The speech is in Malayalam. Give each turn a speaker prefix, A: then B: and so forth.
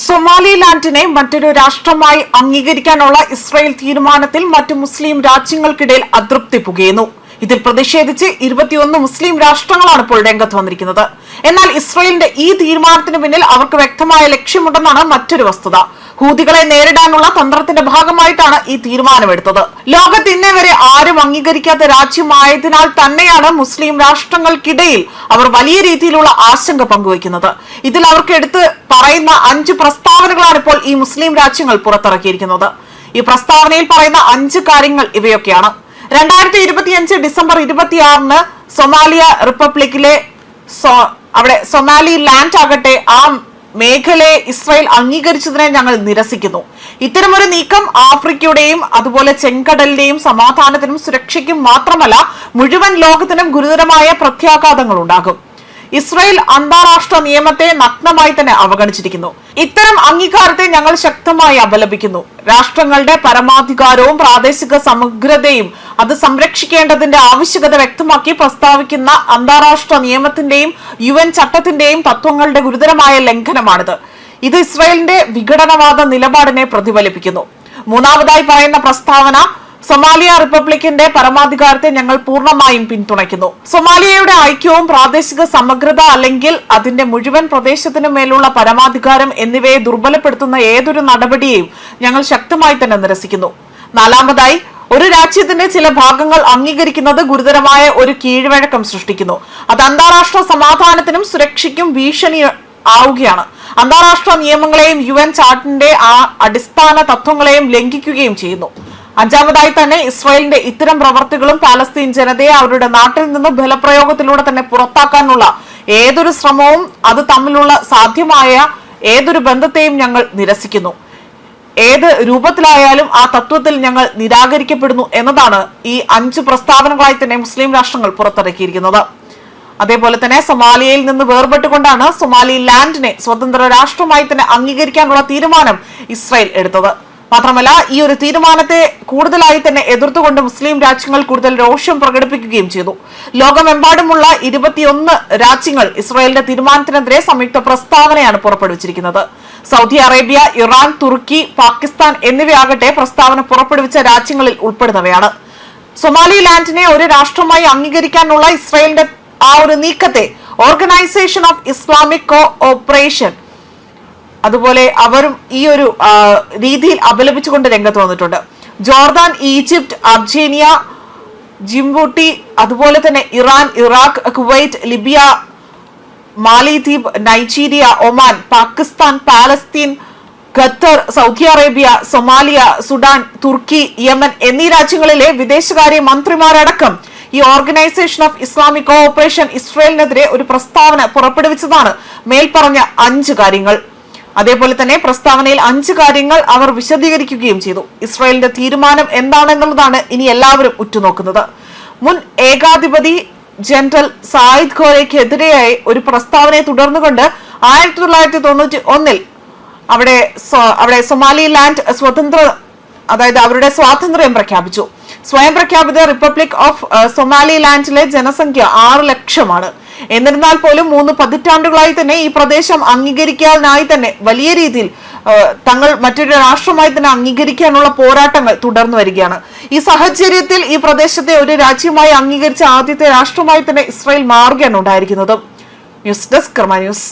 A: സൊമാലിലാൻഡിനെ മറ്റൊരു രാഷ്ട്രമായി അംഗീകരിക്കാനുള്ള ഇസ്രായേൽ തീരുമാനത്തിൽ മറ്റു മുസ്ലിം രാജ്യങ്ങൾക്കിടയിൽ അതൃപ്തി പുകയുന്നു. ഇതിൽ പ്രതിഷേധിച്ച് 21 മുസ്ലിം രാഷ്ട്രങ്ങളാണ് ഇപ്പോൾ രംഗത്ത് വന്നിരിക്കുന്നത്. എന്നാൽ ഇസ്രായേലിന്റെ ഈ തീരുമാനത്തിന് പിന്നിൽ അവർക്ക് വ്യക്തമായ ലക്ഷ്യമുണ്ടെന്നാണ് മറ്റൊരു വസ്തുത. ഹൂതികളെ നേരിടാനുള്ള തന്ത്രത്തിന്റെ ഭാഗമായിട്ടാണ് ഈ തീരുമാനമെടുത്തത്. ലോകത്ത് ഇന്നേ വരെ ആരും അംഗീകരിക്കാത്ത രാജ്യമായതിനാൽ തന്നെയാണ് മുസ്ലിം രാഷ്ട്രങ്ങൾക്കിടയിൽ അവർ വലിയ രീതിയിലുള്ള ആശങ്ക പങ്കുവയ്ക്കുന്നത്. ഇതിൽ അവർക്ക് എടുത്ത് പറയുന്ന 5 പ്രസ്താവനകളാണ് ഇപ്പോൾ ഈ മുസ്ലിം രാജ്യങ്ങൾ പുറത്തിറക്കിയിരിക്കുന്നത്. ഈ പ്രസ്താവനയിൽ പറയുന്ന 5 കാര്യങ്ങൾ ഇവയൊക്കെയാണ്. 2025 ഡിസംബർ 26 സൊമാലിയ റിപ്പബ്ലിക്കിലെ അവിടെ സൊമാലിലാൻഡ് ആകട്ടെ ആ മേഖലയെ ഇസ്രായേൽ അംഗീകരിച്ചതിനെ ഞങ്ങൾ നിരസിക്കുന്നു. ഇത്തരമൊരു നീക്കം ആഫ്രിക്കയുടെയും അതുപോലെ ചെങ്കടലിന്റെയും സമാധാനത്തിനും സുരക്ഷയ്ക്കും മാത്രമല്ല മുഴുവൻ ലോകത്തിനും ഗുരുതരമായ പ്രത്യാഘാതങ്ങൾ ഉണ്ടാകും. ഇസ്രായേൽ അന്താരാഷ്ട്ര നിയമത്തെ നഗ്നമായി തന്നെ അവഗണിച്ചിരിക്കുന്നു. ഇത്തരം അംഗീകാരത്തെ ഞങ്ങൾ ശക്തമായി അപലപിക്കുന്നു. രാഷ്ട്രങ്ങളുടെ പരമാധികാരവും പ്രാദേശിക സമഗ്രതയും അത് സംരക്ഷിക്കേണ്ടതിന്റെ ആവശ്യകത വ്യക്തമാക്കി പ്രസ്താവിക്കുന്ന അന്താരാഷ്ട്ര നിയമത്തിന്റെയും UN ചട്ടത്തിന്റെയും തത്വങ്ങളുടെ ഗുരുതരമായ ലംഘനമാണിത്. ഇത് ഇസ്രായേലിന്റെ വിഘടനവാദ നിലപാടിനെ പ്രതിഫലിപ്പിക്കുന്നു. മൂന്നാമതായി പറയുന്ന പ്രസ്താവന സൊമാലിയ റിപ്പബ്ലിക്കിന്റെ പരമാധികാരത്തെ ഞങ്ങൾ പൂർണ്ണമായും പിന്തുണയ്ക്കുന്നു. സൊമാലിയയുടെ ഐക്യവും പ്രാദേശിക സമഗ്രത അല്ലെങ്കിൽ അതിന്റെ മുഴുവൻ പ്രദേശത്തിനു മേലുള്ള പരമാധികാരം എന്നിവയെ ദുർബലപ്പെടുത്തുന്ന ഏതൊരു നടപടിയെയും ഞങ്ങൾ ശക്തമായി തന്നെ നിരസിക്കുന്നു. നാലാമതായി ഒരു രാജ്യത്തിന്റെ ചില ഭാഗങ്ങൾ അംഗീകരിക്കുന്നത് ഗുരുതരമായ ഒരു കീഴ്വഴക്കം സൃഷ്ടിക്കുന്നു. അത് അന്താരാഷ്ട്ര സമാധാനത്തിനും സുരക്ഷയ്ക്കും ഭീഷണി ആവുകയാണ്. അന്താരാഷ്ട്ര നിയമങ്ങളെയും UN ചാർട്ടിന്റെ ആ അടിസ്ഥാന തത്വങ്ങളെയും ലംഘിക്കുകയും ചെയ്യുന്നു. അഞ്ചാമതായി തന്നെ ഇസ്രായേലിന്റെ ഇത്തരം പ്രവർത്തികളും പാലസ്തീൻ ജനതയെ അവരുടെ നാട്ടിൽ നിന്ന് ബലപ്രയോഗത്തിലൂടെ തന്നെ പുറത്താക്കാനുള്ള ഏതൊരു ശ്രമവും അത് തമ്മിലുള്ള സാധ്യമായ ഏതൊരു ബന്ധത്തെയും ഞങ്ങൾ നിരസിക്കുന്നു. ഏത് രൂപത്തിലായാലും ആ തത്വത്തിൽ ഞങ്ങൾ നിരാകരിക്കപ്പെടുന്നു എന്നതാണ് ഈ 5 പ്രസ്താവനകളായി തന്നെ മുസ്ലിം രാഷ്ട്രങ്ങൾ പുറത്തിറക്കിയിരിക്കുന്നത്. അതേപോലെ തന്നെ സൊമാലിയയിൽ നിന്ന് വേർപെട്ടുകൊണ്ടാണ് സൊമാലിലാൻഡിനെ സ്വതന്ത്ര രാഷ്ട്രമായി തന്നെ അംഗീകരിക്കാനുള്ള തീരുമാനം ഇസ്രായേൽ എടുത്തത്. മാത്രമല്ല ഈ ഒരു തീരുമാനത്തെ കൂടുതലായി തന്നെ എതിർത്തുകൊണ്ട് മുസ്ലിം രാജ്യങ്ങൾ കൂടുതൽ രോഷം പ്രകടിപ്പിക്കുകയും ചെയ്തു. ലോകമെമ്പാടുമുള്ള 21 രാജ്യങ്ങൾ ഇസ്രായേലിന്റെ തീരുമാനത്തിനെതിരെ സംയുക്ത പ്രസ്താവനയാണ് പുറപ്പെടുവിച്ചിരിക്കുന്നത്. സൗദി അറേബ്യ, ഇറാൻ, തുർക്കി, പാകിസ്ഥാൻ എന്നിവയാകട്ടെ പ്രസ്താവന പുറപ്പെടുവിച്ച രാജ്യങ്ങളിൽ ഉൾപ്പെടുന്നവയാണ്. സൊമാലിലാൻഡിനെ ഒരു രാഷ്ട്രമായി അംഗീകരിക്കാനുള്ള ഇസ്രായേലിന്റെ ആ ഒരു നീക്കത്തെ ഓർഗനൈസേഷൻ ഓഫ് ഇസ്ലാമിക് കോഓപ്പറേഷൻ അതുപോലെ അവരും ഈ ഒരു രീതിയിൽ അപലപിച്ചുകൊണ്ട് രംഗത്ത് വന്നിട്ടുണ്ട്. ജോർദാൻ, ഈജിപ്ത്, അർജേനിയ, ജിംബൂട്ടി, അതുപോലെ തന്നെ ഇറാൻ, ഇറാഖ്, കുവൈറ്റ്, ലിബിയ, മാലിദ്വീപ്, Nigeria, Oman, Pakistan, Palestine, Qatar, Saudi Arabia, Somalia, Sudan, Turkey, Yemen എന്നീ രാജ്യങ്ങളിലെ വിദേശകാര്യ മന്ത്രിമാരടക്കം ഈ ഓർഗനൈസേഷൻ ഓഫ് ഇസ്ലാമിക് കോഓപ്പറേഷൻ ഇസ്രായേലിനെതിരെ ഒരു പ്രസ്താവന പുറപ്പെടുവിച്ചതാണ് മേൽപ്പറഞ്ഞ 5 കാര്യങ്ങൾ. അതേപോലെ തന്നെ പ്രസ്താവനയിൽ 5 കാര്യങ്ങൾ അവർ വിശദീകരിക്കുകയും ചെയ്തു. ഇസ്രായേലിന്റെ തീരുമാനം എന്താണെന്നുള്ളതാണ് ഇനി എല്ലാവരും ഉറ്റുനോക്കുന്നത്. മുൻ ഏകാധിപതി ജനറൽ സായിദ് ഖോരയ്ക്കെതിരെയായി ഒരു പ്രസ്താവനയെ തുടർന്നുകൊണ്ട് 1991 അവിടെ സൊമാലിലാൻഡ് അവരുടെ സ്വാതന്ത്ര്യം പ്രഖ്യാപിച്ചു. സ്വയം പ്രഖ്യാപിത റിപ്പബ്ലിക് ഓഫ് സൊമാലിലാൻഡിലെ ജനസംഖ്യ 6 ലക്ഷമാണ്. എന്നിരുന്നാൽ പോലും 3 പതിറ്റാണ്ടുകളായി തന്നെ ഈ പ്രദേശം അംഗീകരിക്കാനായി തന്നെ വലിയ രീതിയിൽ തങ്ങൾ മറ്റൊരു രാഷ്ട്രമായി തന്നെ അംഗീകരിക്കാനുള്ള പോരാട്ടങ്ങൾ തുടർന്നു വരികയാണ്. ഈ സാഹചര്യത്തിൽ ഈ പ്രദേശത്തെ ഒരു രാജ്യമായി അംഗീകരിച്ച ആദ്യത്തെ രാഷ്ട്രമായി തന്നെ ഇസ്രായേൽ മാറുകയാണ് ഉണ്ടായിരിക്കുന്നത്. ന്യൂസ് ഡെസ്ക് കർമ്മ ന്യൂസ്.